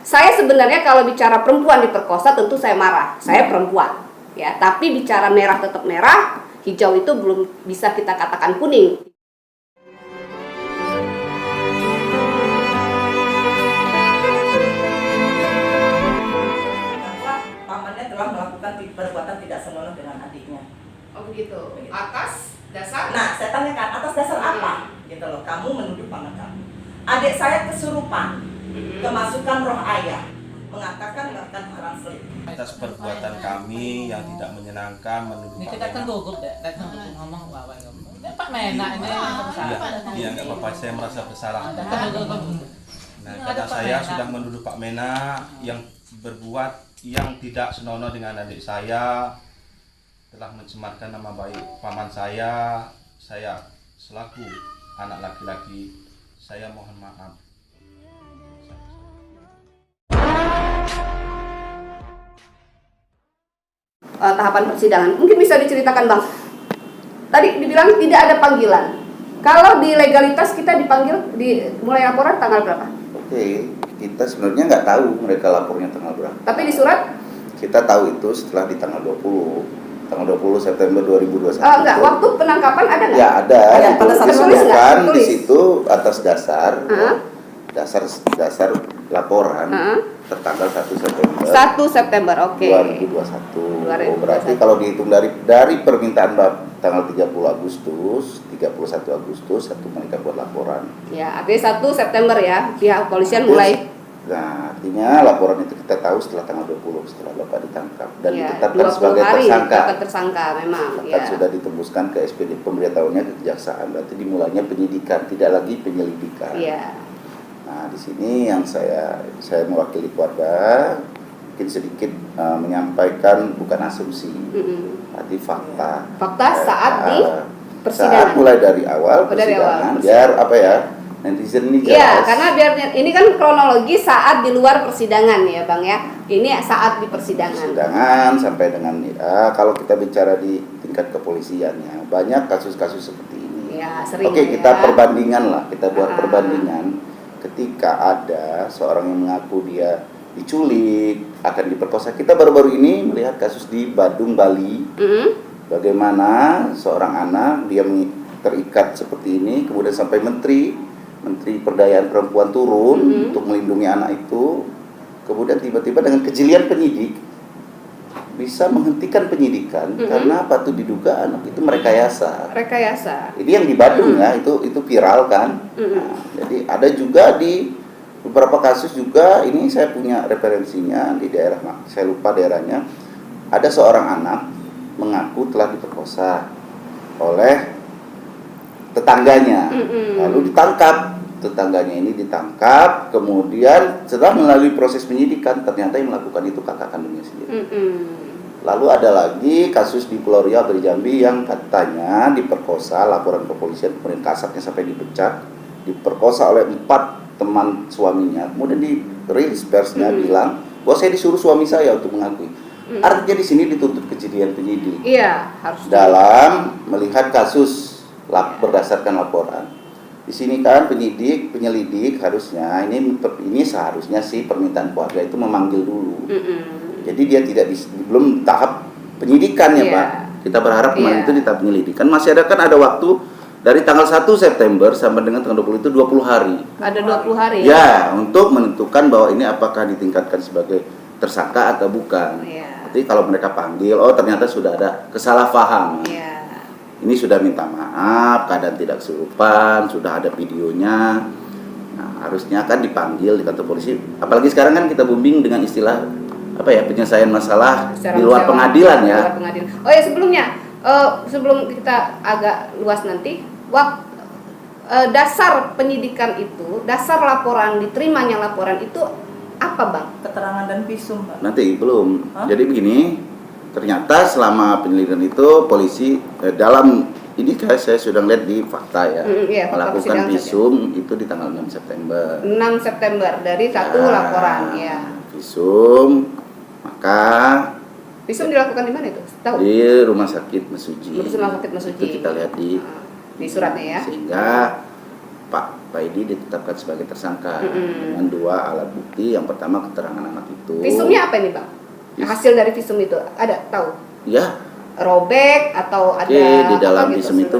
Saya sebenarnya kalau bicara perempuan diperkosa tentu saya marah. Saya perempuan, ya. Tapi bicara merah tetap merah, hijau itu belum bisa kita katakan kuning. Pamannya telah melakukan perbuatan tidak senonoh dengan adiknya. Oh begitu. Atas dasar? Nah, saya tanyakan atas dasar apa? Gitu loh. Kamu menuduh paman kamu. Adik saya kesurupan, kemasukan roh ayah, mengatakan melakukan translit. Atas perbuatan kami yang tidak menyenangkan menuduh Ini Pak kita kan Mena. gugup deh, kita ngomong apa ini Pak Mena ini Iya nggak apa-apa, saya merasa bersalah. Nah, Ada karena Pak saya Mena. sudah menuduh Pak Mena yang berbuat yang tidak senonoh dengan adik saya, telah mencemarkan nama baik paman saya selaku anak laki-laki, saya mohon maaf. Tahapan persidangan. Mungkin bisa diceritakan Bang. Tadi dibilang tidak ada panggilan. Kalau di legalitas kita dipanggil mulai laporan tanggal berapa? Oke, kita sebenarnya nggak tahu mereka lapornya tanggal berapa. Tapi di surat? Kita tahu itu setelah di tanggal 20 September 2021. Enggak, waktu penangkapan ada nggak? Ya ada, Ada, itu pada saat disebutkan tulis. di situ atas dasar Heeh. dasar laporan Heeh. tertanggal 1 September 1 September, oke. 2021. 2021. Oh, berarti kalau dihitung dari permintaan tanggal 30 Agustus, 31 Agustus satu mereka buat laporan. Ya, artinya 1 September ya, pihak kepolisian mulai. Nah, artinya laporan itu kita tahu setelah tanggal 20 setelah Bapak ditangkap dan Ya, ditetapkan 20 sebagai hari tersangka. ditetapkan tersangka memang. Kan Ya. sudah ditembuskan ke SPD, pemberitahuannya ke kejaksaan, berarti dimulainya penyidikan, tidak lagi penyelidikan. Iya. Nah, di sini yang saya mewakili keluarga mungkin sedikit menyampaikan bukan asumsi, tapi fakta. Fakta saat di persidangan. Saat mulai dari awal Oh, dari awal persidangan, biar apa ya, netizen ini jelas. Iya, karena biar ini kan kronologi saat di luar persidangan ya, Bang ya. Ini saat di persidangan. Persidangan sampai dengan kalau kita bicara di tingkat kepolisiannya banyak kasus-kasus seperti ini. Ya, sering. Oke, ya. kita perbandingan lah, kita buat Ah. perbandingan. Ketika ada seorang yang mengaku dia diculik, akan diperkosa. Kita baru-baru ini melihat kasus di Badung, Bali. Bagaimana seorang anak dia terikat seperti ini, kemudian sampai Menteri Perdayaan Perempuan turun untuk melindungi anak itu. Kemudian tiba-tiba dengan kejelian penyidik bisa menghentikan penyidikan karena apa tuh diduga anak itu merekayasa. Rekayasa. Ini yang di Badung ya, itu viral kan. Nah, jadi ada juga di beberapa kasus juga, ini saya punya referensinya di daerah, saya lupa daerahnya. Ada seorang anak mengaku telah diperkosa oleh tetangganya, lalu ditangkap. Tetangganya ini ditangkap, kemudian setelah melalui proses penyidikan ternyata yang melakukan itu kakak kandungnya sendiri. Lalu ada lagi kasus di Pulau Riau dari Jambi yang katanya diperkosa, laporan kepolisian kemudian kasatnya sampai dipecat, diperkosa oleh 4 teman suaminya, kemudian dirilis persnya bilang bahwa saya disuruh suami saya untuk mengakui. Artinya di sini dituntut kejadian penyidik. Iya, harus. Dalam melihat kasus berdasarkan laporan. Di sini kan penyelidik harusnya ini seharusnya sih permintaan keluarga itu memanggil dulu. Jadi dia belum tahap penyidikan ya, Pak. Kita berharap kemarin itu di tahap penyelidikan. Masih ada waktu dari tanggal 1 September sampai dengan tanggal 20 itu 20 hari. Ada 20 hari. Ya, untuk menentukan bahwa ini apakah ditingkatkan sebagai tersangka atau bukan. Jadi kalau mereka panggil, oh ternyata sudah ada kesalahpahaman. Ini sudah minta maaf, keadaan tidak kesurupan, sudah ada videonya. Nah, harusnya kan dipanggil di kantor polisi. Apalagi sekarang kan kita booming dengan istilah penyelesaian masalah di luar pengadilan ya. Di luar pengadilan. Oh ya, sebelum kita agak luas nanti, dasar penyidikan itu, dasar laporan diterimanya laporan itu apa, Bang? Keterangan dan visum, Pak. Nanti belum. Jadi begini, ternyata selama penyelidikan itu polisi dalam ini saya sudah lihat di fakta ya, melakukan visum itu di tanggal 6 September. 6 September dari satu laporan ya. Visum, maka visum dilakukan di mana itu? Tahu? Di Rumah Sakit Mesuji. Rumah Sakit Mesuji. Itu kita lihat di suratnya ya. Sehingga Pak Edi ditetapkan sebagai tersangka dengan 2 alat bukti. Yang pertama keterangan anak itu. Visumnya apa ini Bang? Hasil dari visum itu ada tahu? Ya. Robek atau ada Di dalam apa gitu? visum itu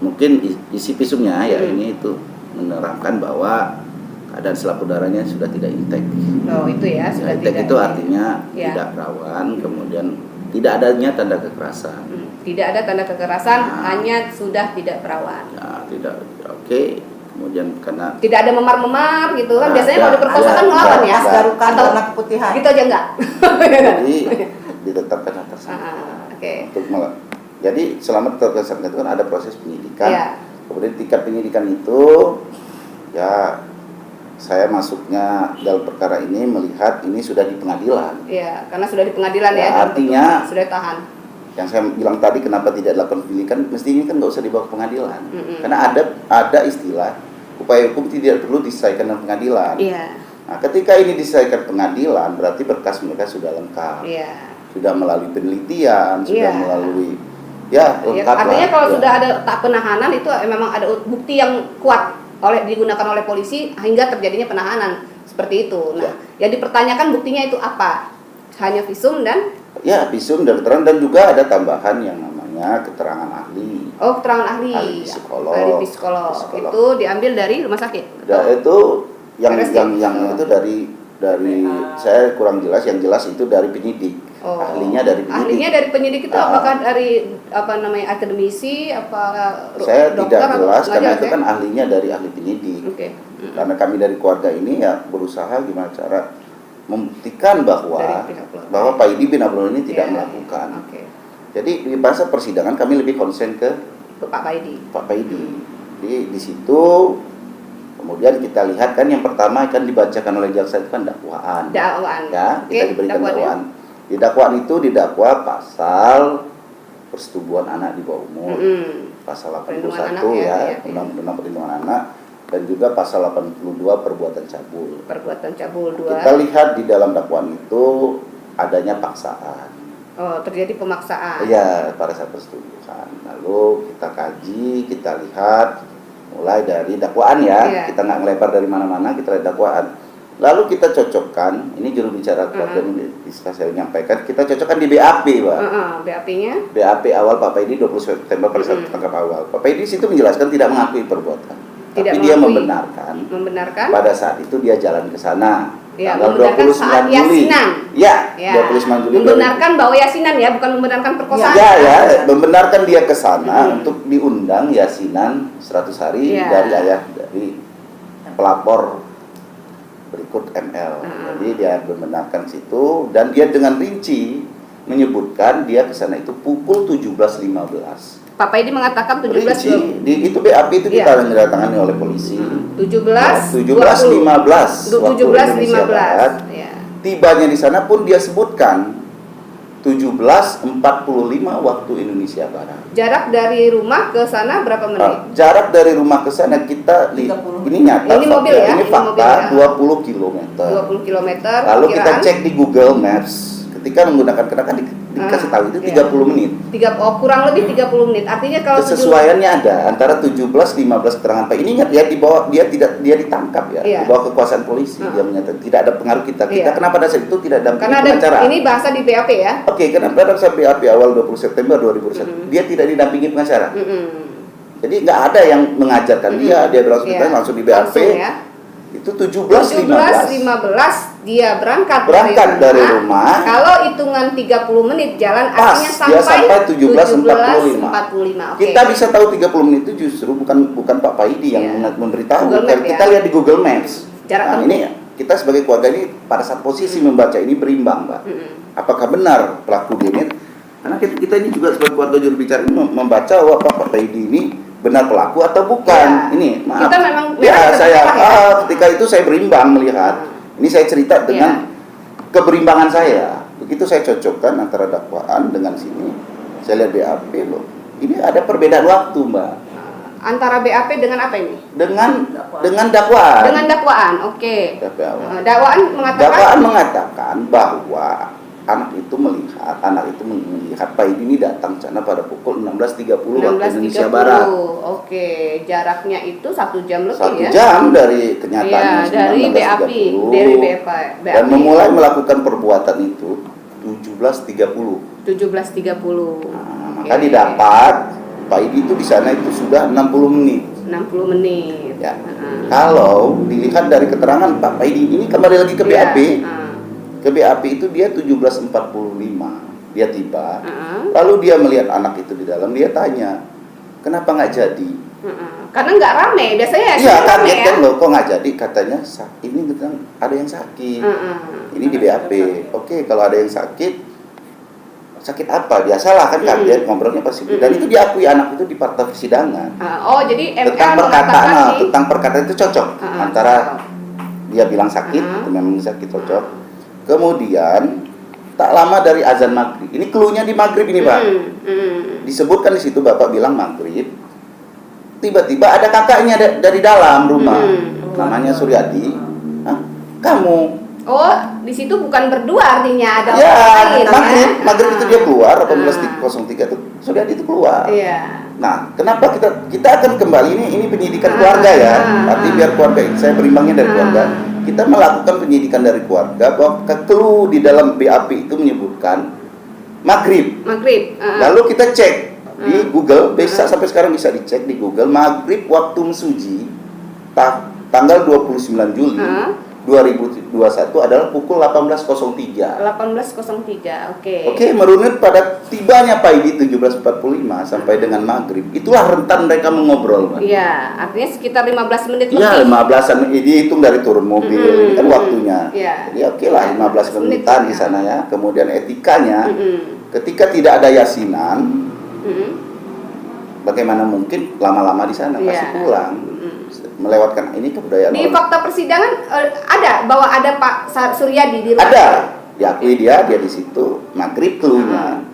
mungkin isi visumnya ya ini itu menerangkan bahwa keadaan selaput darahnya sudah tidak intek. Oh itu ya sudah Intek tidak. itu artinya Ya. tidak rawan, kemudian tidak adanya tanda kekerasan. Tidak ada tanda kekerasan, Nah. hanya sudah tidak perawan. Ya, tidak oke. Kemudian karena Tidak ada memar-memar gitu kan. Nah, Biasanya ada, kalau diperkosa kan ada, ngelawan ya. ada. garukan Atau warna keputihan. gitu aja enggak? jadi ditetapkan tersangka. Oke. Jadi selama ditetapkan tersangka itu kan ada proses penyidikan. Iya. Kemudian tingkat penyidikan itu ya saya masuknya dalam perkara ini melihat ini sudah di pengadilan. Iya, karena sudah di pengadilan ya. Ya, dan artinya- sudah tahan. Yang saya bilang tadi kenapa tidak dilakukan penyidikan, mestinya kan nggak usah dibawa ke pengadilan. Mm-mm. Karena ada istilah upaya hukum tidak perlu diselesaikan dalam pengadilan. Iya. Nah, ketika ini diselesaikan pengadilan, berarti berkas mereka sudah lengkap, Iya. sudah melalui penelitian, sudah Iya. melalui ya Ya, lengkap artinya lah. kalau Ya. sudah ada tak penahanan itu memang ada bukti yang kuat digunakan oleh polisi hingga terjadinya penahanan seperti itu. Nah, yang dipertanyakan buktinya itu apa? Hanya visum dan Ya, visum dan keterangan dan juga ada tambahan yang namanya keterangan ahli. keterangan ahli. Ahli psikolog. Ahli psikolog. Psikolog. Itu diambil dari rumah sakit. Dan itu yang RSJ. itu dari saya kurang jelas, yang jelas itu dari penyidik. Oh. Ahlinya dari penyidik. Ahlinya dari penyidik itu Ah. apakah dari apa namanya akademisi apa Saya dokter tidak atau jelas nggak karena jelas itu ya? kan ahlinya dari ahli penyidik. Oke. Karena kami dari keluarga ini ya berusaha gimana cara membuktikan bahwa Dari pihak keluarga. Pak Edi bin Abdul ini tidak Ya, melakukan. Oke. Jadi di masa persidangan kami lebih konsen ke Pak Paidi. Pak Edi. Di situ kemudian kita lihat kan yang pertama kan dibacakan oleh jaksa itu kan dakwaan. Dakwaan. Ya, Oke, kita diberikan dakwaannya. dakwaan. Di dakwaan itu didakwa pasal persetubuhan anak di bawah umur. Pasal 81 Perlindungan anak ya, ya, iya. Undang-Undang Perlindungan Anak, dan juga pasal 82 perbuatan cabul. Perbuatan cabul 2. Kita lihat di dalam dakwaan itu adanya paksaan. Oh, terjadi pemaksaan. Iya, pada saat persetubuhan. Lalu kita kaji, kita lihat mulai dari dakwaan ya. Iya. Kita nggak ngelebar dari mana-mana, kita lihat dakwaan. Lalu kita cocokkan, ini juru bicara keluarga ini bisa saya menyampaikan, kita cocokkan di BAP, Pak. BAP-nya BAP awal Pak Paidi 20 September pada saat tertangkap awal. Pak Paidi situ menjelaskan tidak mengakui perbuatan. Tidak Tapi dia mengakui. membenarkan pada saat itu dia jalan ke sana. Ya, tanggal membenarkan 29 saat Juli. yasinan. Ya, ya. 29 Juli. Membenarkan bahwa yasinan ya, bukan membenarkan perkosaan. Ya, membenarkan dia ke sana untuk diundang yasinan 100 hari Ya. dari ayah dari pelapor berikut ML. Jadi dia membenarkan situ dan dia dengan rinci menyebutkan dia ke sana itu pukul 17.15. Pak Paidi mengatakan 17 Rinci, itu BAP itu Iya. kita didatangani oleh polisi. 17 17.15 waktu Indonesia Barat. 17.15 ya. Tibanya di sana pun dia sebutkan 17.45 waktu Indonesia Barat. Jarak dari rumah ke sana berapa menit? Jarak dari rumah ke sana kita ini nyata. Ini mobil ya, Ini ini mobil fakta ya. 20 km. 20 km. Lalu kita cek di Google Maps. Ketika menggunakan kan dikasih tahu itu 30 menit. Kurang lebih 30 menit. Artinya kalau Kesesuaiannya ada antara 17-15 keterangan Pak. Ini ingat ya dia ditangkap ya, Iya. di bawah kekuasaan polisi. Dia menyatakan tidak ada pengaruh kita. Kita Iya. kenapa pada saat itu tidak dampingi karena ada pengacara? ini bahasa di BAP ya. Oke, kenapa pada saat BAP awal 20 September 2001 dia tidak didampingi pengacara? Jadi nggak ada yang mengajarkan dia bilang Iya. langsung di BAP. Langsung ya. Itu 17-15 dia berangkat dari rumah. Kalau hitungan 30 menit jalan Pas, artinya dia sampai 17.45. 17.45. Oke. Kita bisa tahu 30 menit itu justru bukan Pak Paidi yang Iya. memberitahu. Google Maps, Kita ya. lihat di Google Maps. Jarak Nah, tempuh. ini kita sebagai keluarga ini pada saat posisi membaca ini berimbang, Mbak. Apakah benar pelaku ini? Karena kita ini juga sebagai keluarga juru bicara ini membaca bahwa Pak Paidi ini benar pelaku atau bukan. Ya. Ini maaf. Kita memang saya ya. ketika itu saya berimbang melihat. Ini saya cerita dengan keberimbangan saya. Begitu saya cocokkan antara dakwaan dengan sini. Saya lihat BAP loh. Ini ada perbedaan waktu, Mbak. Antara BAP dengan apa ini? Dengan dakwaan. Dengan dakwaan. Oke. Dakwaan. Dakwaan mengatakan Dakwaan mengatakan bahwa anak itu melihat Pak Idi ini datang sana pada pukul 16.30 waktu Indonesia Barat. Oke, jaraknya itu 1 jam lebih 1 ya? jam dari kenyataannya. Iya, dari BAP, dari BAP. Dan memulai melakukan perbuatan itu 17.30. 17.30. Maka didapat Pak Idi itu di sana itu sudah 60 menit. 60 menit. Ya. Kalau dilihat dari keterangan Pak Idi ini kembali lagi ke BAP. Ke BAP itu dia 17.45 dia tiba. Lalu dia melihat anak itu di dalam, dia tanya, "Kenapa nggak jadi?" Karena nggak rame, biasanya Iya, rame kaget ya. kan loh, kok nggak jadi? Katanya ini tentang ada yang sakit. Ini di BAP. Oke, kalau ada yang sakit apa? Biasalah kan kaget, ngobrolnya pasti. Dan itu diakui anak itu di fakta persidangan. Oh, jadi ML Tentang perkataan itu cocok antara dia bilang sakit, itu memang sakit cocok. Kemudian tak lama dari azan maghrib, ini cluenya di maghrib ini Pak. Disebutkan di situ Bapak bilang maghrib. Tiba-tiba ada kakaknya dari dalam rumah, namanya Suryadi. Kamu? Oh, di situ bukan berdua artinya ada Ya, orang lain. maghrib itu dia keluar 18.03 itu Suryadi itu keluar. Iya. Nah, kenapa kita akan kembali ini penyidikan keluarga ya. Arti biar keluarga saya berimbangnya dari keluarga. Kita melakukan penyidikan dari keluarga bahwa clue di dalam BAP itu menyebutkan maghrib. Lalu kita cek di Google, bisa sampai sekarang bisa dicek di Google maghrib waktu mesuji tanggal 29 Juli 2021 adalah pukul 18.03. 18.03, oke. Oke, merunut pada tibanya Pak Idi 17.45 sampai dengan maghrib. Itulah rentan mereka mengobrol, Pak. Iya, artinya sekitar 15 menit lebih. Iya, 15-an menit dihitung dari turun mobil, ini kan waktunya. Iya. Jadi oke lah 15 menitan di sana ya. Kemudian etikanya, ketika tidak ada yasinan, bagaimana mungkin lama-lama di sana pasti pulang. Melewatkan ini kebudayaan. Di fakta persidangan ada bahwa ada Pak Suryadi di rumah. Ada, diakui dia di situ. Maghrib cluenya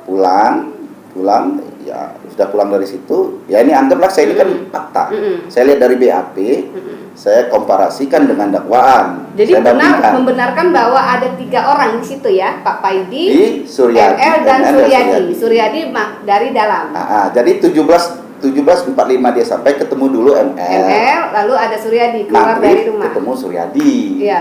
pulang ya sudah pulang dari situ. Ya ini anggaplah saya ini kan fakta. Saya lihat dari BAP, saya komparasikan dengan dakwaan. Jadi benar membenarkan bahwa ada 3 orang di situ ya, Pak Paidi, Suryadi, ML dan Suryadi. Suryadi dari dalam. Jadi 17.45 dia sampai ketemu dulu ML, lalu ada Suryadi keluar dari rumah. Ketemu Suryadi. Iya,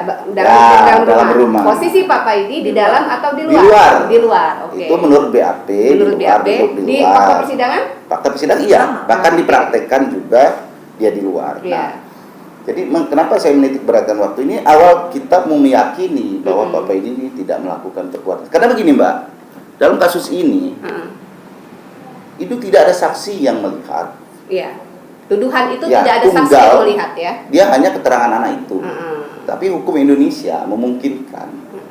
dalam rumah. Posisi Pak Paidi di dalam atau di luar? Di luar. Oke. Itu menurut BAP. Menurut BAP di fakta persidangan? Fakta persidangan iya, bahkan dipraktekkan juga dia di luar. Iya. Jadi kenapa saya menitik beratkan waktu ini? Awal kita mau meyakini bahwa Pak Paidi ini tidak melakukan perbuatan. Karena begini Mbak, dalam kasus ini itu tidak ada saksi yang melihat. Iya. Tuduhan itu Ya, tidak ada saksi yang melihat ya. Dia hanya keterangan anak itu. Tapi hukum Indonesia memungkinkan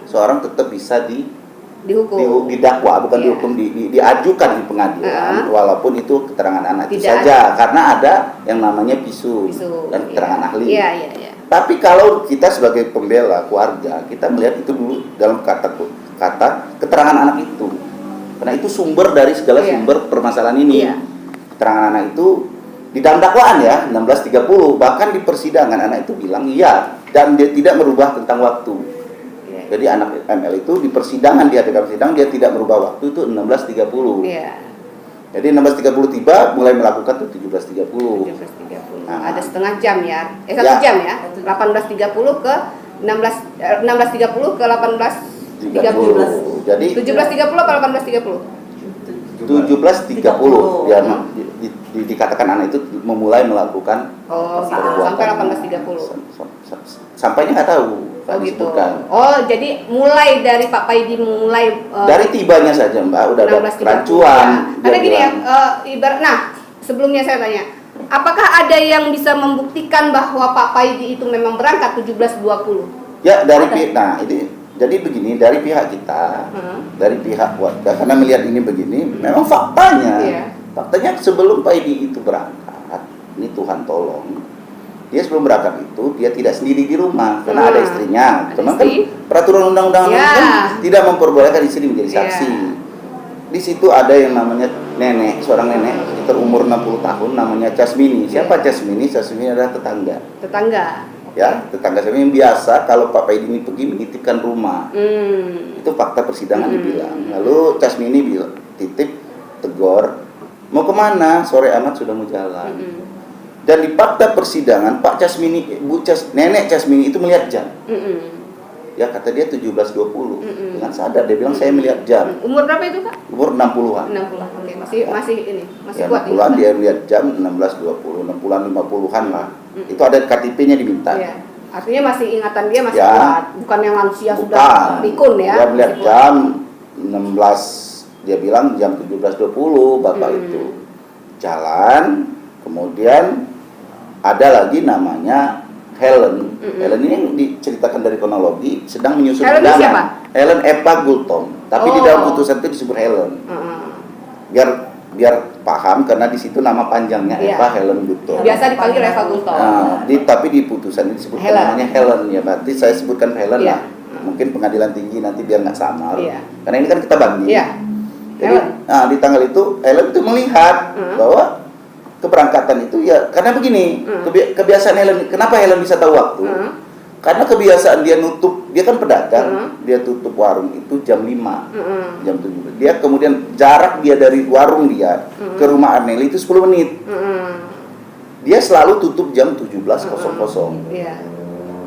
seorang tetap bisa dihukum. didakwa, bukan dihukum, diajukan di pengadilan walaupun itu keterangan anak itu saja karena ada yang namanya visu dan keterangan ahli. Iya. Tapi kalau kita sebagai pembela keluarga, kita melihat itu dulu dalam kata keterangan anak itu. Karena itu sumber dari segala sumber permasalahan ini. Keterangan anak itu di dalam dakwaan ya 16.30, bahkan di persidangan anak itu bilang iya dan dia tidak merubah tentang waktu. Jadi anak ML itu di persidangan, dia dalam sidang dia tidak merubah waktu itu 16.30. Jadi 16.30 tiba mulai melakukan tuh 17.30. Ada setengah jam ya. 1 jam ya. 18.30 ke 16.30 ke 18.30. Jadi 17.30 atau 18.30? 17.30 dia dikatakan anak itu memulai melakukan sampai 18.30. Sampainya nggak tahu. Gitu. Jadi mulai dari Pak Paidi dari tibanya saja Mbak udah ada kerancuan. Karena gini ya, sebelumnya saya tanya, apakah ada yang bisa membuktikan bahwa Pak Paidi itu memang berangkat 17.20? Ya jadi begini, dari pihak kita, dari pihak warga, karena melihat ini begini, memang faktanya sebelum Pak Idi itu berangkat, ini Tuhan tolong, dia sebelum berangkat itu dia tidak sendiri di rumah karena ada istrinya. Cuman kan peraturan undang-undang kan tidak memperbolehkan istri menjadi saksi. Di situ ada yang namanya nenek, seorang nenek sekitar umur 60 tahun namanya Casmini. Siapa Casmini? Casmini adalah tetangga. Ya, tetangga saya yang biasa kalau Pak Paidi ini pergi menitipkan rumah. Itu fakta persidangan dibilang. Lalu Casmini bilang, titip, tegur, mau kemana? Sore amat sudah mau jalan. Dan di fakta persidangan Pak Casmini, nenek Casmini itu melihat jam. Ya kata dia 17.20. Dengan sadar dia bilang saya melihat jam. Umur berapa itu Pak? Umur 60-an. 60-an. Oke, masih ini, masih Ya, kuat. 60-an dia lihat jam 16.20, 60-an 50-an lah. Itu ada KTP-nya diminta. Iya. Artinya masih ingatan dia masih Ya. kuat, bukan yang lansia Bukan. sudah pikun ya. Dia melihat masih kuat. jam 16, dia bilang jam 17.20 Bapak itu. Jalan, kemudian ada lagi namanya Helen. Helen ini yang diceritakan dari kronologi sedang menyusun Helen ini siapa? Helen Eva Gultom. Tapi di dalam putusan itu disebut Helen. Biar paham karena di situ nama panjangnya Iya. Eva Helen Gultom. Biasa dipanggil Eva Gultom. Nah, tapi di putusan ini disebutkan Helen. namanya Helen ya. Berarti saya sebutkan Helen Iya. lah. Mungkin pengadilan tinggi nanti biar nggak samar. Iya. Karena ini kan kita banding. Iya. Jadi, Helen. di tanggal itu Helen itu melihat bahwa keberangkatan itu ya karena begini kebiasaan Helen. Kenapa Helen bisa tahu waktu? Karena kebiasaan dia nutup, dia kan pedagang, dia tutup warung itu jam 5, jam 7. Dia kemudian jarak dia dari warung dia ke rumah Arneli itu 10 menit. Dia selalu tutup jam 17.00. Iya.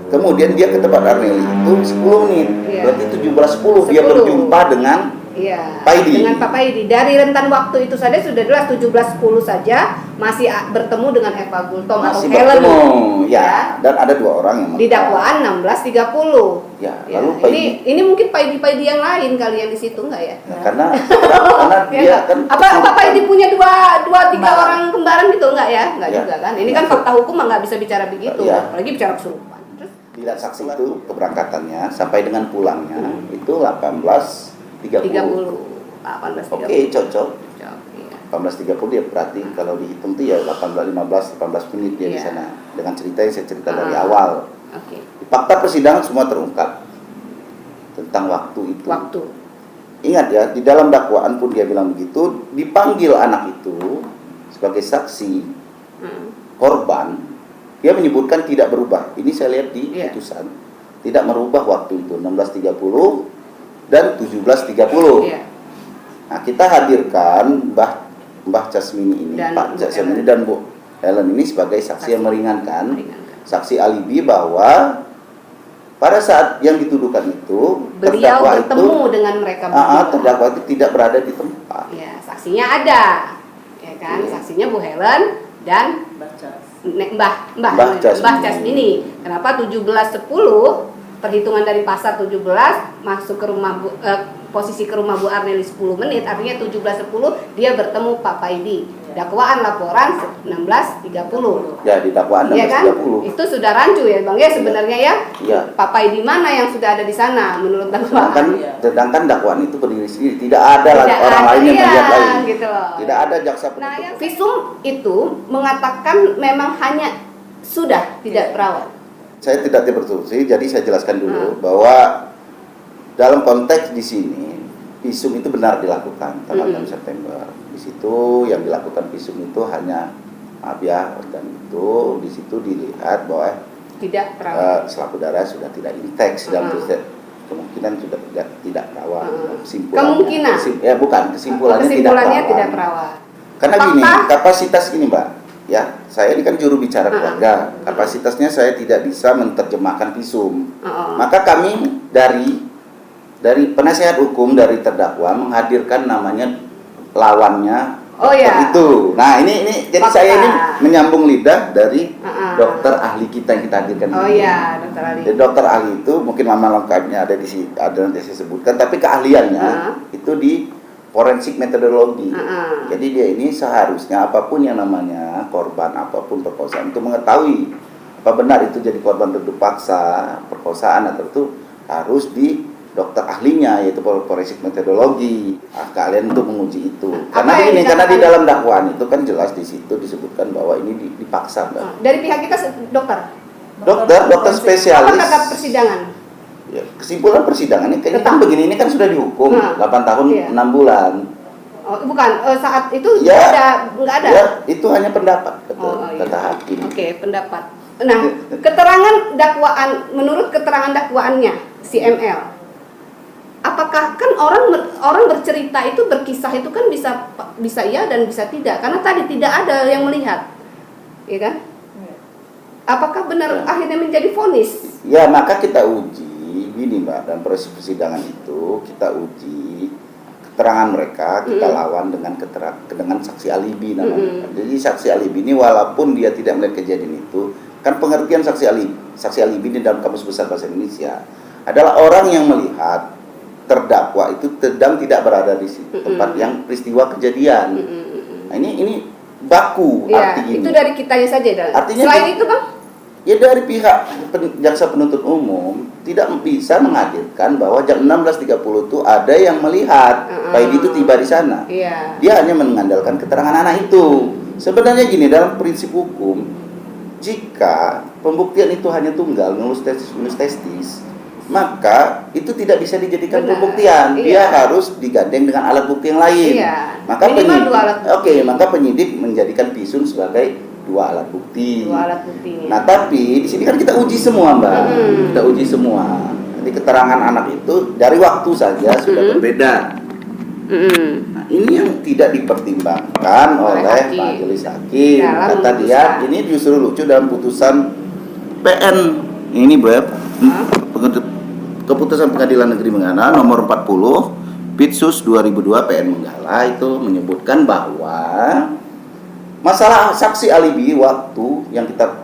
Kemudian dia ke tempat Arneli itu 10 menit. Iya. Berarti 17.10 dia 10. berjumpa dengan Iya. Paidi. Dengan Pak Paidi. Dari rentan waktu itu saja sudah jelas 17.10 saja masih bertemu dengan Eva Gultom atau masih Helen. bertemu. Ya, dan ada 2 orang yang Di dakwaan 16.30. Ya, Ya, lalu ini mungkin Paidi yang lain kali yang di situ enggak ya? karena Ya dia enggak? kan Apa Paidi punya dua tiga Kembaran. orang kembaran gitu enggak ya? Enggak Ya. juga kan? Ini kan fakta hukum mah nggak bisa bicara begitu, Ya. apalagi bicara kesurupan. Terus dilihat saksi itu keberangkatannya sampai dengan pulangnya itu 18.30. 18.30. Oke, cocok. Iya. 18.30 dia berarti kalau dihitung tuh ya 18 menit dia di Iya. sana dengan cerita yang saya cerita dari awal. Oke. Di fakta persidangan semua terungkap tentang waktu itu. Waktu. Ingat ya, di dalam dakwaan pun dia bilang begitu, dipanggil anak itu sebagai saksi korban, dia menyebutkan tidak berubah. Ini saya lihat di Iya. putusan. Tidak merubah waktu itu 16.30 dan 17.30. Iya. Nah, kita hadirkan Mbah Casmini ini, Dan Pak Bu Casmini Helen. dan Bu Helen ini sebagai saksi yang meringankan. Saksi alibi bahwa pada saat yang dituduhkan itu Beliau terdakwa bertemu dengan mereka terdakwa itu tidak berada di tempat. Ya, saksinya ada. Ya kan? Iya. Saksinya Bu Helen dan Mbah Casmini. Kenapa 17.10 perhitungan dari pasar 17 masuk ke rumah posisi ke rumah Bu Arneli 10 menit, artinya 17.10 dia bertemu Pak Paidi. Dakwaan laporan 16.30. Ya, di dakwaan Iya kan? 16.30. Itu sudah rancu ya Bang ya sebenarnya ya. Iya. Pak Paidi mana yang sudah ada di sana menurut dakwaan? Sedangkan dakwaan itu berdiri sendiri, tidak ada lagi Tidak orang ada, lain yang iya, melihat lain. gitu loh. Tidak ada jaksa Nah, penuntut. yang visum itu mengatakan memang hanya sudah tidak perawat. Saya tidak berfungsi, jadi saya jelaskan dulu bahwa dalam konteks di sini visum itu benar dilakukan tanggal 6 September. Di situ yang dilakukan visum itu hanya maaf ya, dan itu di situ dilihat bahwa Tidak perawat. selaput darah sudah tidak inteks dan kemungkinan sudah tidak perawat. Kemungkinan? Ya bukan, kesimpulannya tidak perawat. Karena Fakta? gini, kapasitas ini Mbak, ya saya ini kan juru bicara keluarga, kapasitasnya saya tidak bisa menerjemahkan visum. Maka kami dari penasehat hukum dari terdakwa menghadirkan namanya lawannya dokter itu. Nah ini jadi Fakta. saya ini menyambung lidah dari dokter ahli kita yang kita hadirkan. Oh ini. iya, dokter Ali. Jadi dokter ahli itu mungkin nama lengkapnya ada di sini, ada nanti saya sebutkan, tapi keahliannya itu di forensik metodologi. Jadi dia ini seharusnya apapun yang namanya korban, apapun perkosaan itu mengetahui apa benar itu jadi korban duduk paksa, perkosaan atau itu harus di dokter ahlinya yaitu forensik metodologi. Kalian untuk menguji itu. Karena ini karena di dalam dakwaan itu kan jelas di situ disebutkan bahwa ini dipaksa, Mbak. Dari pihak kita dokter. Dokter spesialis. Apa kata persidangan? Ya, kesimpulan persidangan ini kan begini, ini kan sudah dihukum 8 tahun 6 bulan. Oh, bukan saat itu Ya, nggak ada. Ya, itu hanya pendapat kata hakim. Oke, pendapat. Nah, keterangan dakwaan, menurut keterangan dakwaannya si ML, apakah kan orang bercerita itu, berkisah itu kan bisa iya dan bisa tidak, karena tadi tidak ada yang melihat, ya kan? Apakah benar akhirnya menjadi vonis? Ya, maka kita uji gini Mbak, dalam proses persidangan itu kita uji keterangan mereka, kita lawan dengan saksi alibi namanya. Jadi saksi alibi ini walaupun dia tidak melihat kejadian itu, kan pengertian saksi alibi di dalam Kamus Besar Bahasa Indonesia adalah orang yang melihat terdakwa itu sedang tidak berada di tempat yang peristiwa kejadian. Nah, ini baku Ya, arti ini. itu dari kitanya saja. Artinya Selain itu Bang? Ya dari pihak jaksa penuntut umum tidak bisa menghadirkan bahwa jam 16.30 itu ada yang melihat baik itu tiba di sana. Iya. Dia hanya mengandalkan keterangan anak itu. Sebenarnya gini, dalam prinsip hukum, jika pembuktian itu hanya tunggal, nulus testis, maka itu tidak bisa dijadikan Benar, pembuktian. Dia iya. harus digandeng dengan alat bukti yang lain. Iya. Maka Minimal 2 alat bukti. maka penyidik menjadikan visum sebagai 2 alat bukti. 2 alat buktinya. Nah, tapi di sini kan kita uji semua, Mbak. Kita uji semua. Jadi keterangan anak itu dari waktu saja sudah berbeda. Nah, ini yang tidak dipertimbangkan oleh majelis hakim. Dalam Kata dia, ini justru lucu dalam putusan PN ini, Beb. Keputusan Pengadilan Negeri Menggala nomor 40 Pitsus 2002 PN Menggala itu menyebutkan bahwa masalah saksi alibi waktu yang kita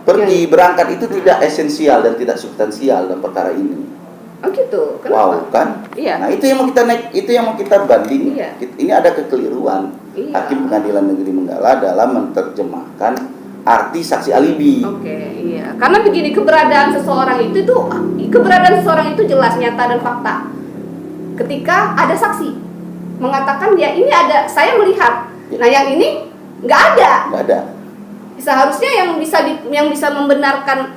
pergi berangkat itu tidak esensial dan tidak substansial dalam perkara ini. Oh gitu. Kenapa? Wow, kan? Iya. Nah, itu yang mau kita banding. Iya. Ini ada kekeliruan. Iya. Hakim Pengadilan Negeri Menggala dalam menerjemahkan arti saksi alibi. Oke, iya. Karena begini, keberadaan seseorang itu jelas, nyata dan fakta. Ketika ada saksi mengatakan ya ini ada, saya melihat. Ya. Nah, yang ini nggak ada. Nggak ada. Seharusnya yang bisa membenarkan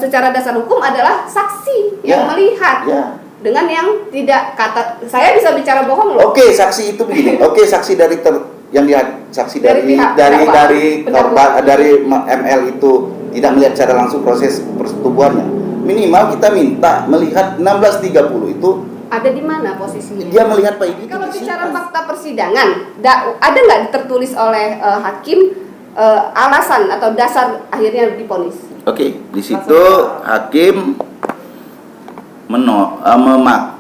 secara dasar hukum adalah saksi yang melihat. Ya. Dengan yang tidak, kata saya bisa bicara bohong loh. Oke, saksi itu begini. Oke, saksi dari saksi Dari dari pihak dari terdakwa. dari korban Pendakwa. dari ML itu tidak melihat secara langsung proses persetubuhannya. Minimal kita minta melihat 16.30 itu Ada di mana posisinya? dia melihat Pak Idi. Kalau bicara fakta persidangan, ada nggak tertulis oleh hakim alasan atau dasar akhirnya divonis? Oke, di situ hakim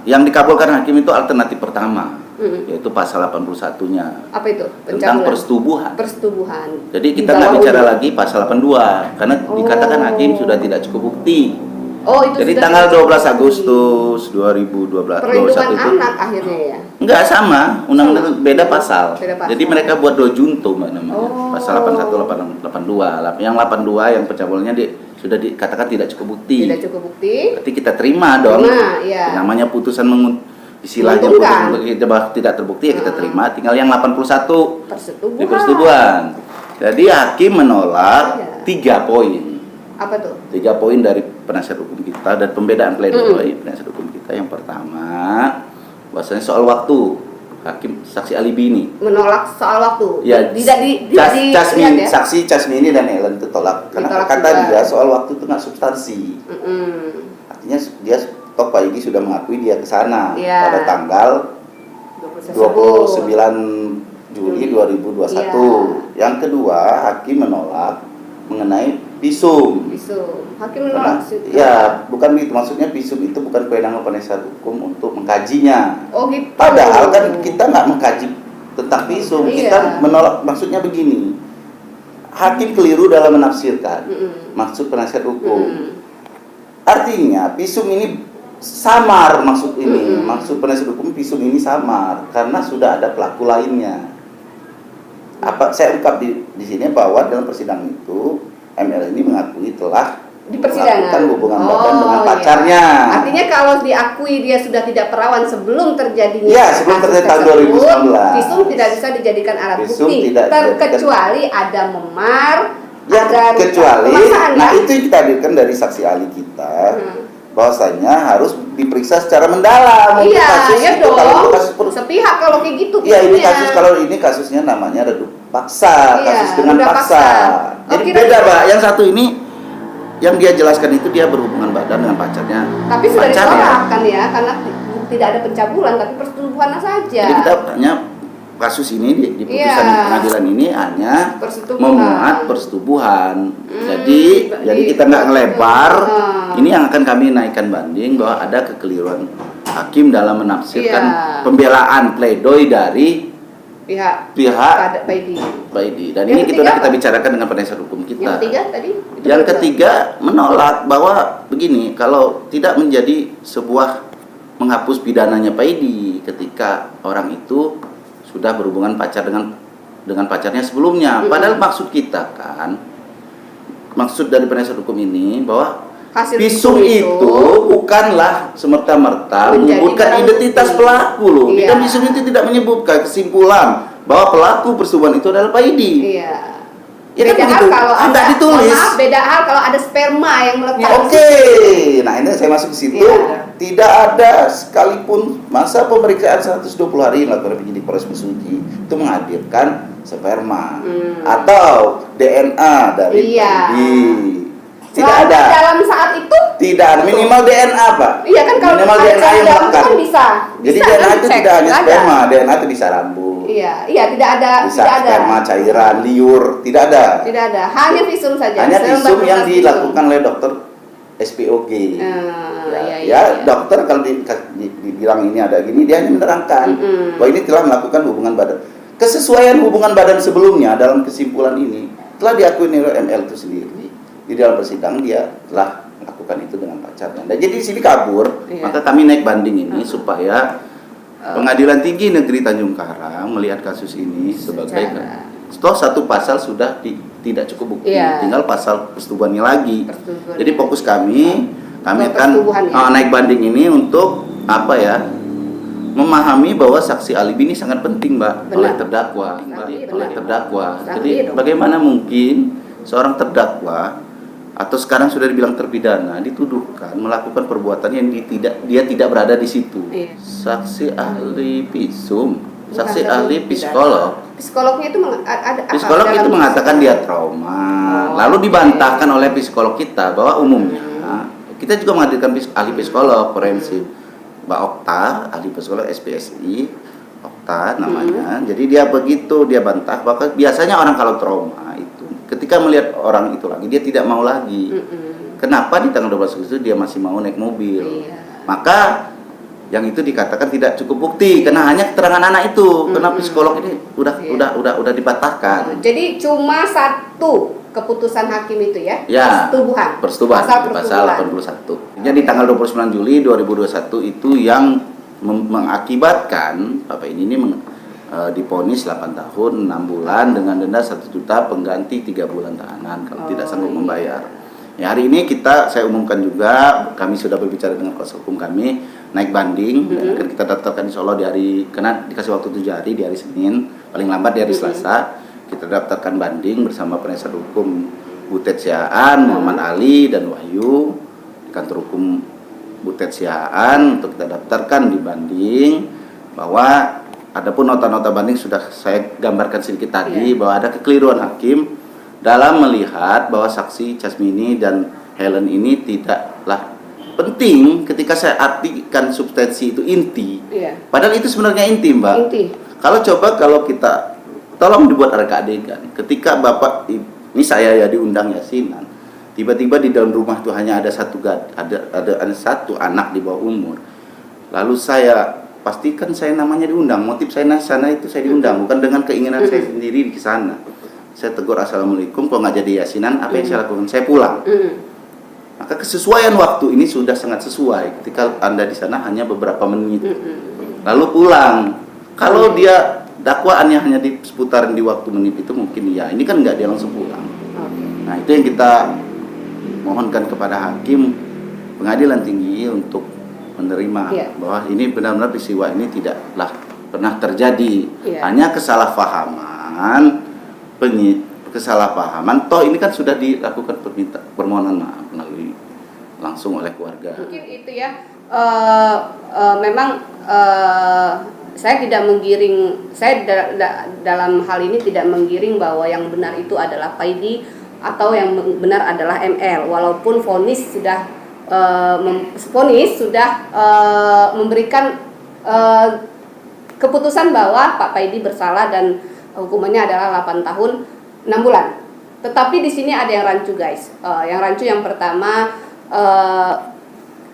yang dikabulkan hakim itu alternatif pertama, yaitu pasal 81-nya Apa itu? tentang Pencabulan. persetubuhan. Persetubuhan. Jadi Di kita nggak bawah bicara umur. lagi pasal 82 karena dikatakan hakim sudah tidak cukup bukti. Oh, itu Jadi sudah tanggal terjadi. 12 Agustus 2021 Perlindungan itu anak akhirnya ya. enggak sama, undang-undang beda pasal. Beda pasal. Jadi mereka buat do junto Mbak namanya. Oh. Pasal 81 82. Yang 82 yang pencabulannya sudah dikatakan tidak cukup bukti. Tidak cukup bukti. Berarti kita terima dong. Terima, iya. Namanya putusan istilahnya Menguntungkan. putusan kita tidak terbukti ya kita terima. Tinggal yang 81 Persetubuhan. di persetubuhan. Jadi hakim menolak Iya. 3 poin. Apa tuh? 3 poin dari penasihat hukum kita dan pembedaan pledoi penasihat hukum kita. Yang pertama, bahwasanya soal waktu hakim saksi alibi ini. Menolak soal waktu. Ya, Tidak dilihat ya. saksi Casmini dan Ellen itu tolak karena Ditolak kata juga. dia soal waktu itu nggak substansi. Artinya dia toh Pak Igi sudah mengakui dia ke sana Iya. pada tanggal 29 Juli 2021. Iya. Yang kedua, hakim menolak mengenai visum. Visum. Hakim Karena, menolak. ya, bukan begitu. Maksudnya visum itu bukan kewenangan penasihat hukum untuk mengkajinya. Oh gitu. Padahal kan kita nggak mengkaji tentang visum. Iya. Kita menolak, maksudnya begini. Hakim keliru dalam menafsirkan maksud penasihat hukum. Artinya visum ini samar maksud ini. Maksud penasihat hukum visum ini samar karena sudah ada pelaku lainnya. Saya ungkap di sini bahwa dalam persidangan itu ML ini mengakui telah Di persidangan. melakukan hubungan badan dengan iya. pacarnya. Artinya kalau diakui dia sudah tidak perawan sebelum terjadinya. Iya, sebelum kasus terjadi tahun tersebut, 2019. Visum tidak bisa dijadikan alat Visum bukti. tidak Terkecuali ada memar, Ya, ada kecuali, pemaksaan, nah ya? itu yang kita hadirkan dari saksi ahli kita, bahwasanya harus diperiksa secara mendalam. Untuk Iya, kasus ya itu, kalau dong. untuk kasus Sepihak kalau kayak gitu. Iya, ini hukumnya. kasus kalau ini kasusnya namanya redup paksa, Iya, kasus dengan udah paksa. paksa. Oh, Jadi kira-kira- beda, Mbak. Yang satu ini yang dia jelaskan itu dia berhubungan badan dengan pacarnya. Tapi sudah Pacarnya. ditolak kan ya, karena tidak ada pencabulan tapi persetubuhan saja. Jadi kita hanya kasus ini di putusan Iya. pengadilan ini hanya Persetubuhan. memuat persetubuhan. Jadi berarti kita nggak ngelebar. persetubuhan. Ini yang akan kami naikkan banding bahwa ada kekeliruan hakim dalam menafsirkan Iya. pembelaan pledoi dari pihak pihak Pak Edi. Pak Edi. Dan Yang ini kita ketiga udah kita apa? bicarakan dengan penasihat hukum kita. Yang ketiga tadi? Itu Yang betul. ketiga menolak bahwa begini, kalau tidak menjadi sebuah menghapus pidananya Pak Edi ketika orang itu sudah berhubungan pacar dengan pacarnya sebelumnya. Padahal maksud kita kan, maksud dari penasihat hukum ini bahwa Hasil visum itu bukanlah semerta-merta Menjadi menyebutkan barang identitas bukti. pelaku loh. Di Iya. dalam visum itu tidak menyebutkan kesimpulan bahwa pelaku persetubuhan itu adalah Pak Edi. Iya. Jadi Beda hal begitu. kalau Ah, nggak ada, ditulis. maaf, beda hal kalau ada sperma yang melekat. Oke, nah ini saya masuk ke situ. Iya. Tidak ada sekalipun masa pemeriksaan 120 hari melakukan penyidik Polres Mesuji itu menghadirkan sperma atau DNA dari Iya. Edi. Tidak Selama ada. dalam saat itu, Tidak ada minimal DNA, Pak. iya kan kalau minimal ada DNA yang dalam itu melekat. kan bisa. Jadi bisa DNA kan itu dicek, tidak hanya nggak ada. sperma, DNA itu bisa rambut, Iya, iya tidak ada, bisa tidak ada. sperma, cairan, liur, tidak ada. Tidak ada, hanya visum saja. Hanya Selembar visum yang kertas dilakukan oleh dokter SPOG. iya, Ya, dokter kalau dibilang ini ada gini, dia hanya menerangkan bahwa ini telah melakukan hubungan badan. Kesesuaian hubungan badan sebelumnya dalam kesimpulan ini telah diakui oleh ML itu sendiri. Di dalam persidangan dia telah melakukan itu dengan pacarnya. Dan jadi di sini kabur, Iya. maka kami naik banding ini supaya Pengadilan Tinggi Negeri Tanjung Karang melihat kasus ini sebagai toh satu pasal sudah tidak cukup bukti, Iya. tinggal pasal persetubuhannya lagi. Persetubuhan. Jadi fokus kami Kalau akan persetubuhan ya. naik banding ini untuk apa ya? Memahami bahwa saksi alibi ini sangat penting, Mbak, Benar. oleh terdakwa, Sangat oleh benar. terdakwa. Sangat Jadi benar. bagaimana mungkin seorang terdakwa atau sekarang sudah dibilang terpidana dituduhkan melakukan perbuatan yang dia tidak berada di situ. Iya. Saksi ahli visum, saksi Bukan, ahli tidak. psikolog. Psikolognya itu ada apa? Psikolog dalam itu mengatakan visum? dia trauma. Oh, Lalu oke. dibantahkan oleh psikolog kita bahwa umumnya kita juga menghadirkan ahli psikolog forensik, Mbak Okta, ahli psikolog SPSI, Okta namanya. Jadi dia begitu dia bantah bahwa biasanya orang kalau trauma itu ketika melihat orang itu lagi dia tidak mau lagi. Kenapa di tanggal 12 Agustus dia masih mau naik mobil? Iya. Maka yang itu dikatakan tidak cukup bukti karena hanya keterangan anak itu. Karena psikolog ini Iya. udah dipatahkan. Jadi cuma satu keputusan hakim itu ya? Ya, Persetubuhan. pasal 81. Jadi tanggal 29 Juli 2021 itu yang mengakibatkan Bapak ini diponis 8 tahun 6 bulan dengan denda 1 juta pengganti 3 bulan tahanan kalau tidak sanggup membayar. Ya, hari ini saya umumkan juga, kami sudah berbicara dengan kuasa hukum kami naik banding dan akan kita daftarkan insya Allah karena dikasih waktu 7 hari di hari Senin, paling lambat di hari Selasa kita daftarkan banding bersama penasihat hukum Butet Siaan, Muhammad Ali dan Wahyu di kantor hukum Butet Siaan untuk kita daftarkan di banding bahwa adapun nota-nota banding sudah saya gambarkan sedikit tadi bahwa ada kekeliruan hakim dalam melihat bahwa saksi Casmini dan Helen ini tidaklah penting ketika saya artikan substansi itu inti. Iya. Padahal itu sebenarnya inti, Mbak. Inti. Kalau kita tolong dibuat reka adegan. Ketika Bapak ini saya ya diundang yasinan, tiba-tiba di dalam rumah itu hanya ada satu anak di bawah umur. Lalu saya pastikan saya namanya diundang. Motif saya sana itu saya diundang bukan dengan keinginan saya sendiri di sana. Saya tegur assalamualaikum, kalau nggak jadi yasinan apa yang saya lakukan? Saya pulang. Maka kesesuaian waktu ini sudah sangat sesuai. Ketika Anda di sana hanya beberapa menit, lalu pulang. Kalau dia dakwaannya hanya di seputaran di waktu menit itu mungkin ya. Ini kan nggak dia langsung pulang. Nah itu yang kita mohonkan kepada hakim Pengadilan Tinggi untuk menerima bahwa ini benar-benar peristiwa ini tidaklah pernah terjadi. Hanya kesalahpahaman. Toh ini kan sudah dilakukan permohonan maaf melalui langsung oleh keluarga. Mungkin itu ya memang saya tidak menggiring, saya dalam hal ini tidak menggiring bahwa yang benar itu adalah Paidi atau yang benar adalah ML, walaupun vonis sudah memberikan keputusan bahwa Pak Paidi bersalah dan hukumannya adalah 8 tahun 6 bulan. Tetapi di sini ada yang rancu, guys. Yang rancu yang pertama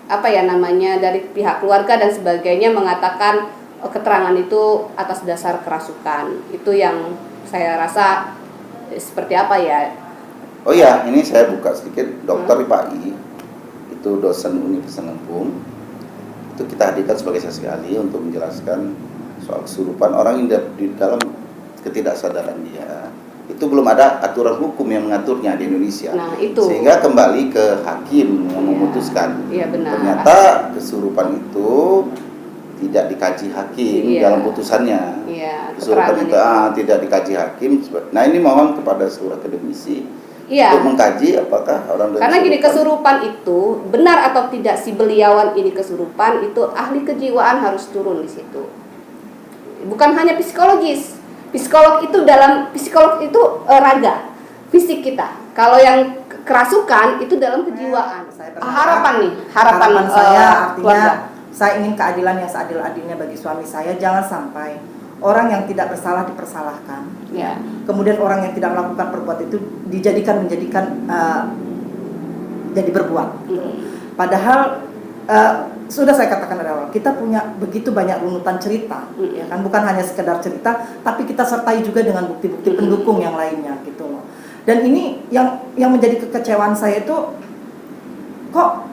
dari pihak keluarga dan sebagainya mengatakan keterangan itu atas dasar kerasukan. Itu yang saya rasa seperti apa ya? Oh ya, ini saya buka sedikit. Dr. Ipai itu dosen Universitas Lampung. Itu kita hadirkan sebagai saksi ahli untuk menjelaskan soal kesurupan orang yang di dalam ketidaksadaran dia. Itu belum ada aturan hukum yang mengaturnya di Indonesia. Nah, itu. Sehingga kembali ke hakim yang memutuskan. Iya, benar. Ternyata kesurupan itu tidak dikaji hakim dalam putusannya. Iya, Kesurupan itu tidak dikaji hakim. Nah, ini mohon kepada seluruh akademisi iya, untuk mengkaji apakah orang karena gini, kesurupan itu benar atau tidak si beliawan ini kesurupan, itu ahli kejiwaan harus turun di situ. Bukan hanya psikologis. Psikolog itu raga, fisik kita. Kalau yang kerasukan itu dalam kejiwaan. Harapan saya artinya keluarga. saya ingin keadilan yang seadil-adilnya bagi suami saya. Jangan sampai orang yang tidak bersalah dipersalahkan. Ya. Kemudian orang yang tidak melakukan perbuatan itu menjadikan jadi berbuat. Padahal sudah saya katakan dari awal, kita punya begitu banyak runutan cerita, ya kan, bukan hanya sekedar cerita, tapi kita sertai juga dengan bukti-bukti pendukung yang lainnya gitu loh. Dan ini yang menjadi kekecewaan saya itu, kok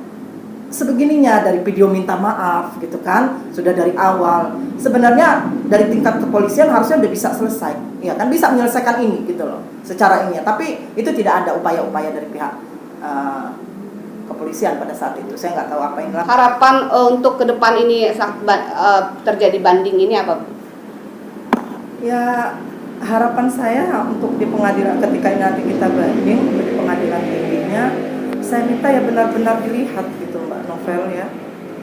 sebegininya dari video minta maaf gitu kan, sudah dari awal. Sebenarnya dari tingkat kepolisian harusnya udah bisa selesai, ya kan, bisa menyelesaikan ini gitu loh, secara ini. Tapi itu tidak ada upaya-upaya dari pihak kepolisian pada saat itu. Saya nggak tahu apa yang dilakukan. Harapan untuk ke depan ini terjadi banding ini apa? Ya, harapan saya untuk di pengadilan, ketika nanti kita banding di pengadilan tingginya, saya minta ya benar-benar dilihat gitu Mbak Novel ya,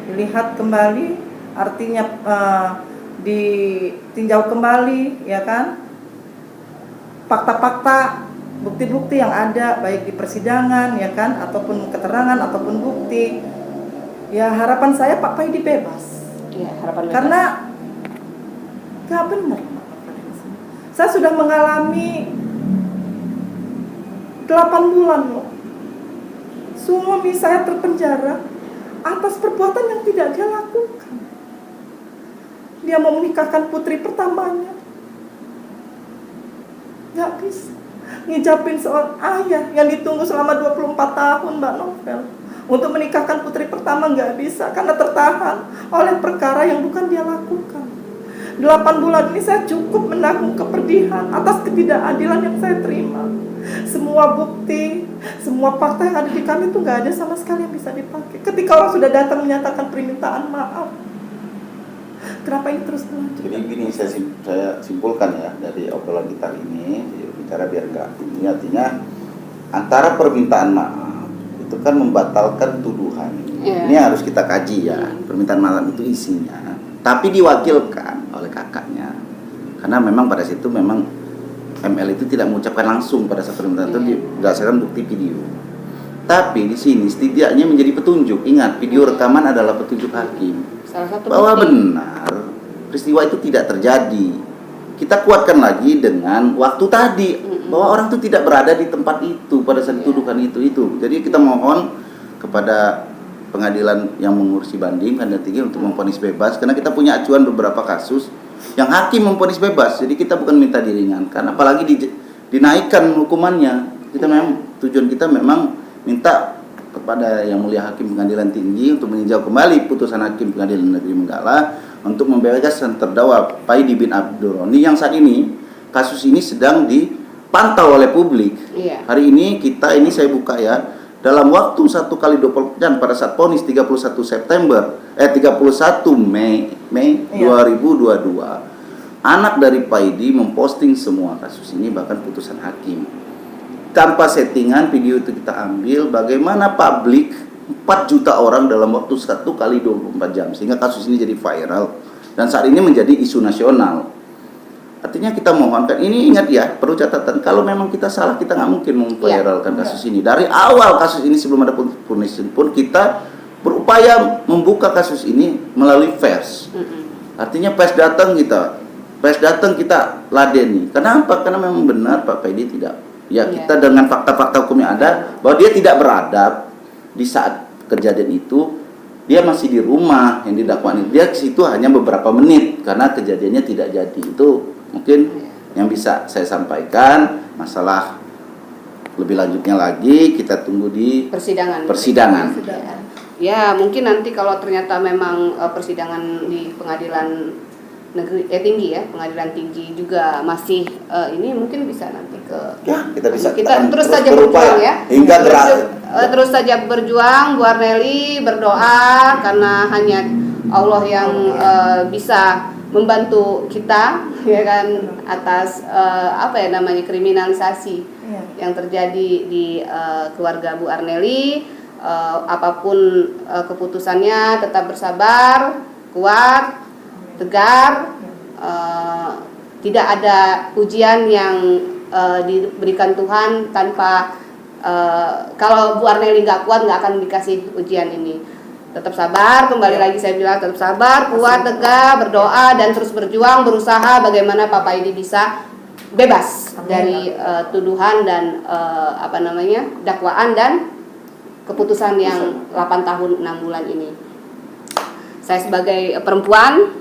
dilihat kembali, artinya ditinjau kembali ya kan, fakta-fakta, bukti-bukti yang ada baik di persidangan ya kan, ataupun keterangan ataupun bukti. Ya harapan saya Pak Paidi bebas. Ya, harapan bebas. Karena nggak benar. Saya sudah mengalami 8 bulan loh. Suami saya terpenjara atas perbuatan yang tidak dia lakukan. Dia mau menikahkan putri pertamanya, nggak bisa. Ngijabin seorang ayah yang ditunggu selama 24 tahun Mbak Novel untuk menikahkan putri pertama nggak bisa karena tertahan oleh perkara yang bukan dia lakukan. 8 bulan ini saya cukup menanggung kepedihan atas ketidakadilan yang saya terima. Semua bukti, semua fakta yang ada di kami itu nggak ada sama sekali yang bisa dipakai. Ketika orang sudah datang menyatakan permintaan maaf, kenapa ini terus berlanjut? Jadi gini, saya simpulkan ya dari obrolan kita ini, bicara biar enggak ini, artinya antara permintaan maaf itu kan membatalkan tuduhan. Ini harus kita kaji ya, permintaan maaf itu isinya, tapi diwakilkan oleh kakaknya, karena memang pada situ memang ML itu tidak mengucapkan langsung pada saat permintaan itu berdasarkan bukti video. Tapi di sini setidaknya menjadi petunjuk. Ingat, video rekaman adalah petunjuk hakim bahwa benar peristiwa itu tidak terjadi. Kita kuatkan lagi dengan waktu tadi, bahwa orang itu tidak berada di tempat itu pada saat tuduhan itu. Jadi kita mohon kepada pengadilan yang mengurusi banding pengadilan tinggi untuk memvonis bebas, karena kita punya acuan beberapa kasus yang hakim memvonis bebas. Jadi kita bukan minta diringankan, apalagi dinaikkan hukumannya. Kita memang tujuan kita memang minta kepada yang mulia hakim pengadilan tinggi untuk meninjau kembali putusan hakim pengadilan negeri Menggala untuk membebaskan terdakwa Paidi bin Abdurroni yang saat ini kasus ini sedang dipantau oleh publik. Hari ini saya buka ya, dalam waktu 1 kali 24 jam pada saat vonis 31 Mei 2022, anak dari Paidi memposting semua kasus ini, bahkan putusan hakim. Tanpa settingan, video itu kita ambil bagaimana publik 4 juta orang dalam waktu 1 kali 24 jam, sehingga kasus ini jadi viral. Dan dan saat ini menjadi isu nasional. Artinya kita mohonkan, ini ingat ya, perlu catatan, kalau memang kita salah, kita nggak mungkin memviralkan kasus ini. Dari awal kasus ini sebelum ada punishment pun kita berupaya membuka kasus ini melalui pers. Artinya pers datang kita ladeni. Kenapa? Karena memang benar Pak Pedi tidak. Ya kita dengan fakta-fakta hukum yang ada bahwa dia tidak beradab di saat kejadian itu. Dia masih di rumah yang didakwakan. Dia ke situ hanya beberapa menit karena kejadiannya tidak jadi. Itu mungkin yang bisa saya sampaikan. Masalah lebih lanjutnya lagi kita tunggu di persidangan. Ya, mungkin nanti kalau ternyata memang persidangan di pengadilan negeri tinggi ya, pengadilan tinggi juga masih ini mungkin bisa nanti kita terus saja berjuang ya. Hingga terus saja berjuang, Bu Arnely berdoa karena hanya Allah yang bisa membantu kita ya kan atas kriminalisasi yang terjadi di keluarga Bu Arnely. Apapun keputusannya tetap bersabar, kuat, tegar, tidak ada ujian yang diberikan Tuhan tanpa kalau Bu Arnely nggak kuat nggak akan dikasih ujian ini. Tetap sabar, kembali lagi saya bilang tetap sabar, kuat, tegar, berdoa dan terus berjuang, berusaha bagaimana Pak Paidi bisa bebas dari tuduhan dan dakwaan dan keputusan yang 8 tahun 6 bulan ini. Saya sebagai perempuan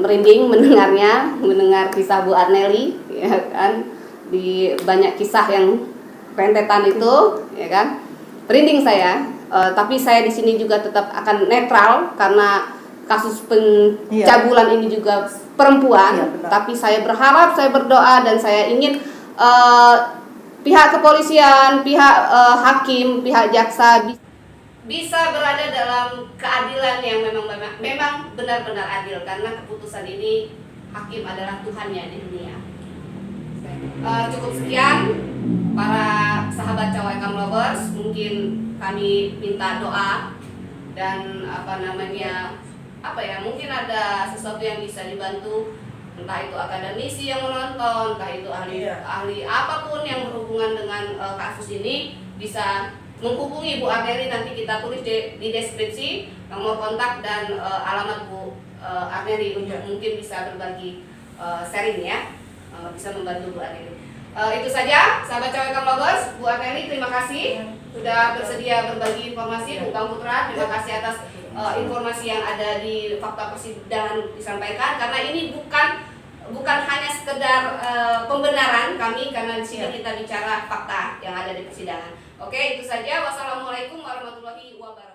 merinding mendengar kisah Bu Arnely ya kan, di banyak kisah yang rentetan itu ya kan, merinding saya. Tapi saya di sini juga tetap akan netral karena kasus pencabulan ini juga perempuan. Tapi saya berharap, saya berdoa dan saya ingin pihak kepolisian, pihak hakim, pihak jaksa bisa berada dalam keadilan yang memang benar-benar adil karena keputusan ini hakim adalah Tuhannya di dunia. Cukup sekian para sahabat Cawekam Lovers, mungkin kami minta doa dan mungkin ada sesuatu yang bisa dibantu, entah itu akademisi yang menonton, entah itu ahli apapun yang berhubungan dengan kasus ini bisa menghubungi Bu Arnely. Nanti kita tulis di deskripsi nomor kontak dan alamat Bu Arnely untuk mungkin bisa berbagi sharing ya, bisa membantu Bu Arnely. Itu saja sahabat Cawekam Lovers. Bu Arnely terima kasih sudah bersedia berbagi informasi. Bu Bang Putra terima kasih atas informasi yang ada di fakta persidangan disampaikan, karena ini bukan hanya sekedar pembenaran kami, karena di sini kita bicara fakta yang ada di persidangan. Oke, itu saja. Wassalamualaikum warahmatullahi wabarakatuh.